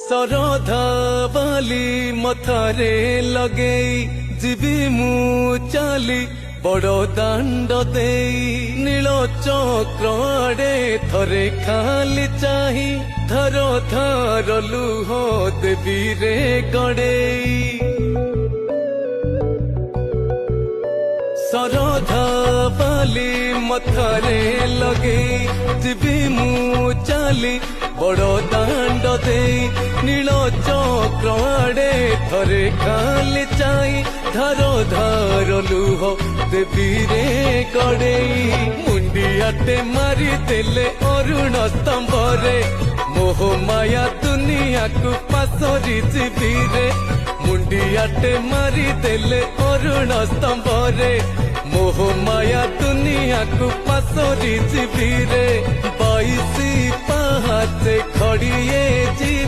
सरधा बाली मथारे लगेई जीवी मु चाली बड़ दांड देई नील चक्र आड़े थरे खाली चाही धर धर लुह देवी रे गड़ेई सरधा बाली मथारे लगे जीवी मु चाली बड़ दांड देई नील चक्र आड़े थरे खाली चाही धर धर लुह देवी रे गड़ेई मुंडियाटे मारी देले अरुण स्तंभरे मोह माया दुनिया को पासरी जीवी रे मुंडियाटे मारी देले अरुण स्तंभरे मोह माया दुनिया को पासरी जीवी रे 22 पहाचे खड़िए जीवी।